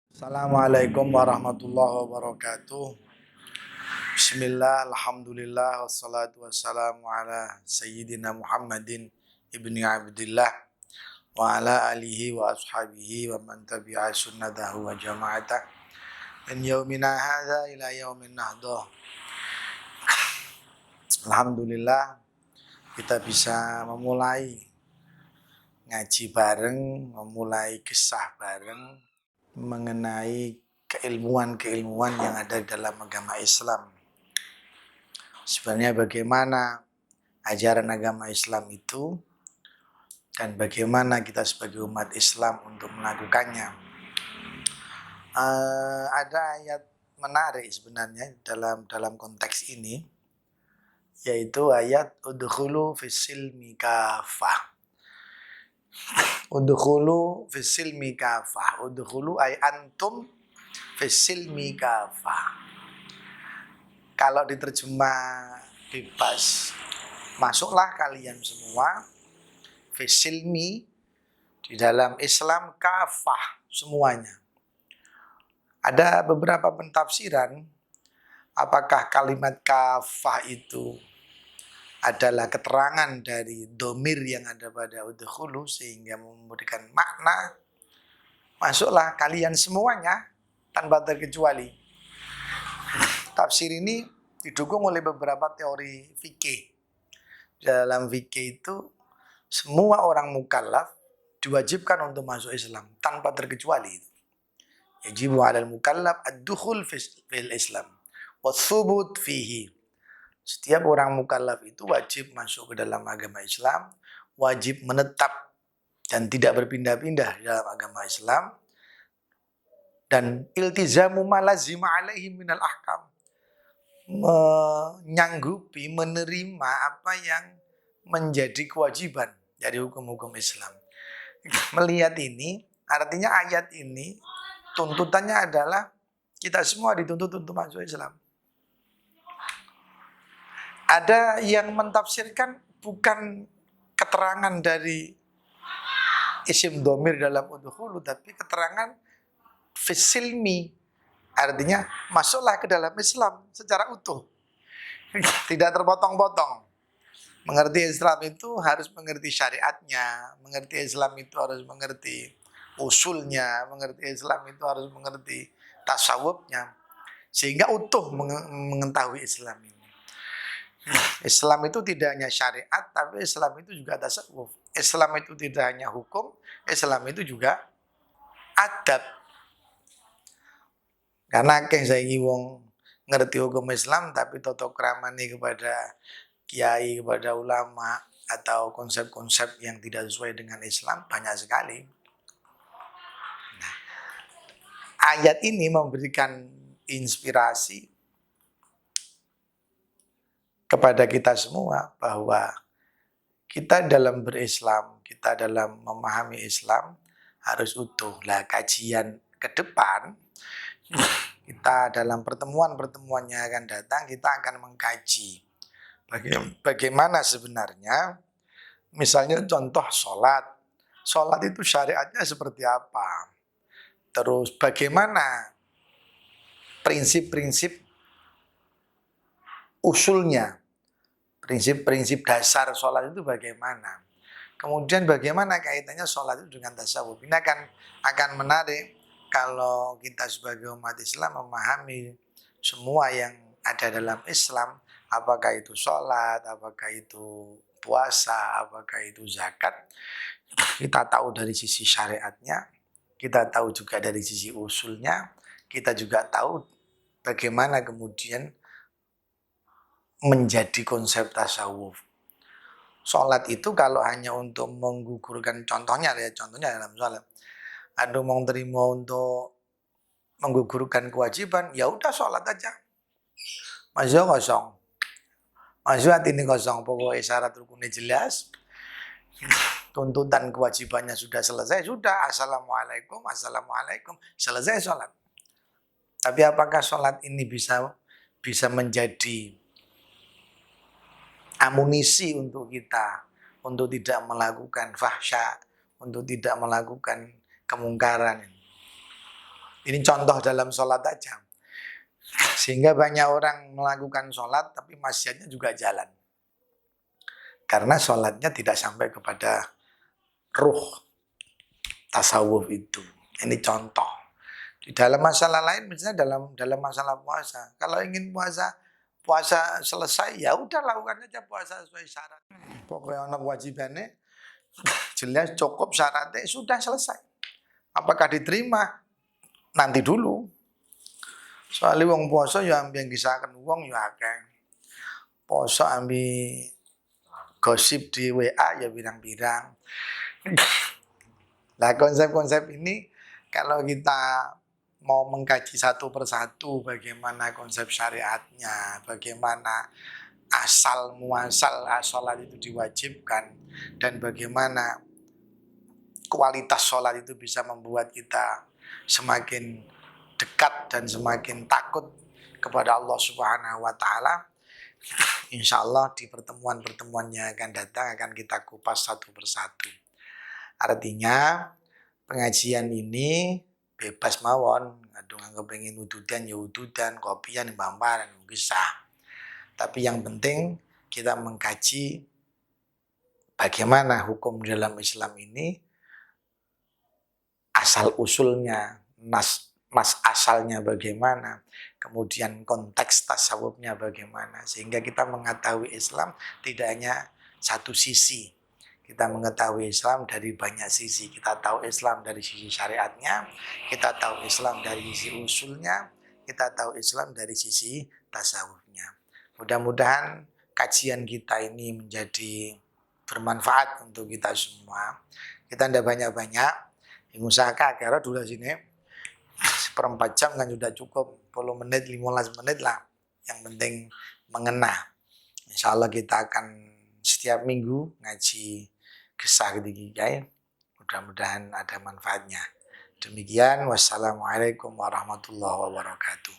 Assalamualaikum warahmatullahi wabarakatuh. Bismillah, alhamdulillah, wassalatu wassalamu ala sayyidina Muhammadin ibni Abdillah wa ala alihi wa ashabihi wa man tabi'a sunnatahu wa jama'atah min yaumina hadha ila yaumin nahdah. Alhamdulillah kita bisa memulai ngaji bareng, memulai kisah bareng mengenai keilmuan-keilmuan yang ada dalam agama Islam. Sebenarnya bagaimana ajaran agama Islam itu dan bagaimana kita sebagai umat Islam untuk melakukannya. Ada ayat menarik sebenarnya dalam konteks ini, yaitu ayat udkhulu fis-silmi kafah. Udkhulu fis-silmi kafah. Udkhulu ay antum fis-silmi kafah. Kalau diterjemah bebas, masuklah kalian semua fis-silmi, di dalam Islam kafah semuanya. Ada beberapa pentafsiran apakah kalimat kafah itu adalah keterangan dari domir yang ada pada udkhulu sehingga memberikan makna masuklah kalian semuanya tanpa terkecuali. Tafsir ini didukung oleh beberapa teori fikih. Dalam fikih itu semua orang mukallaf diwajibkan untuk masuk Islam tanpa terkecuali. Yajibu 'alal mukallaf ad-dukhul fil Islam wa thubut fihi. Setiap orang mukallaf itu wajib masuk ke dalam agama Islam, wajib menetap dan tidak berpindah-pindah dalam agama Islam, dan iltizamu ma lazima alaihi minal ahkam, menyanggupi, menerima apa yang menjadi kewajiban dari hukum-hukum Islam. Melihat ini, artinya ayat ini tuntutannya adalah kita semua dituntut untuk masuk Islam. Ada yang mentafsirkan bukan keterangan dari isim domir dalam udkhulu, tapi keterangan fisilmi, artinya masuklah ke dalam Islam secara utuh, tidak terpotong-potong. Mengerti Islam itu harus mengerti syariatnya, mengerti Islam itu harus mengerti usulnya, mengerti Islam itu harus mengerti tasawufnya, sehingga utuh mengetahui Islam ini. Islam itu tidak hanya syariat, tapi Islam itu juga tasawuf. Islam itu tidak hanya hukum, Islam itu juga adab. Karena akeh saiki wong ngerti hukum Islam tapi toto kramane kepada kiai, kepada ulama atau konsep-konsep yang tidak sesuai dengan Islam banyak sekali. Nah, ayat ini memberikan inspirasi kepada kita semua bahwa kita dalam berislam, kita dalam memahami Islam harus utuh. Lah kajian ke depan, kita dalam pertemuan-pertemuan yang akan datang, kita akan mengkaji bagaimana sebenarnya, misalnya contoh sholat. Sholat itu syariatnya seperti apa? Terus bagaimana prinsip-prinsip usulnya, prinsip-prinsip dasar sholat itu bagaimana. Kemudian bagaimana kaitannya sholat itu dengan tasawuf. Ini akan menarik kalau kita sebagai umat Islam memahami semua yang ada dalam Islam, apakah itu sholat, apakah itu puasa, apakah itu zakat. Kita tahu dari sisi syariatnya, kita tahu juga dari sisi usulnya, kita juga tahu bagaimana kemudian menjadi konsep tasawuf. Sholat itu kalau hanya untuk menggugurkan, contohnya dalam sholat, ada mau terima untuk menggugurkan kewajiban, ya udah sholat aja. Masuk kosong. Masuk hati ini kosong, pokoknya syarat rukunnya jelas. Tuntutan kewajibannya sudah selesai, sudah assalamualaikum, selesai sholat. Tapi apakah sholat ini bisa menjadi amunisi untuk kita untuk tidak melakukan fahsya, untuk tidak melakukan kemungkaran. Ini contoh dalam sholat aja. Sehingga banyak orang melakukan sholat tapi maksiatnya juga jalan. Karena sholatnya tidak sampai kepada ruh tasawuf itu. Ini contoh. Di dalam masalah lain, misalnya dalam masalah puasa. Kalau ingin puasa selesai, ya udah lakukan aja puasa sesuai syarat. Pokoknya ono kewajibannya jelas cukup syaratnya sudah selesai. Apakah diterima? Nanti dulu. Soalnya wong puasa ya ambil yang kisahkan wong ya akeh. Poso ambil gosip di WA ya birang-birang. Nah konsep-konsep ini kalau kita mau mengkaji satu persatu bagaimana konsep syariatnya, bagaimana asal muasal sholat itu diwajibkan, dan bagaimana kualitas sholat itu bisa membuat kita semakin dekat dan semakin takut kepada Allah Subhanahu wa Ta'ala. Insya Allah di pertemuan-pertemuannya akan datang akan kita kupas satu persatu. Artinya pengajian ini bebas mawon, kadung anggap pengen ududan ya ududan, kopian bamparan bisa. Tapi yang penting kita mengkaji bagaimana hukum dalam Islam ini, asal usulnya, nas asalnya bagaimana, kemudian konteks tasawufnya bagaimana, sehingga kita mengetahui Islam tidak hanya satu sisi. Kita mengetahui Islam dari banyak sisi. Kita tahu Islam dari sisi syariatnya, kita tahu Islam dari sisi usulnya, kita tahu Islam dari sisi tasawufnya. Mudah-mudahan kajian kita ini menjadi bermanfaat untuk kita semua. Kita tidak banyak-banyak, usahakan karena dulu sini seperempat jam kan sudah cukup, 10 menit, 15 menit lah. Yang penting mengena. Insya Allah kita akan setiap minggu ngaji kisah ketiga. Mudah-mudahan ada manfaatnya. Demikian, wassalamualaikum warahmatullahi wabarakatuh.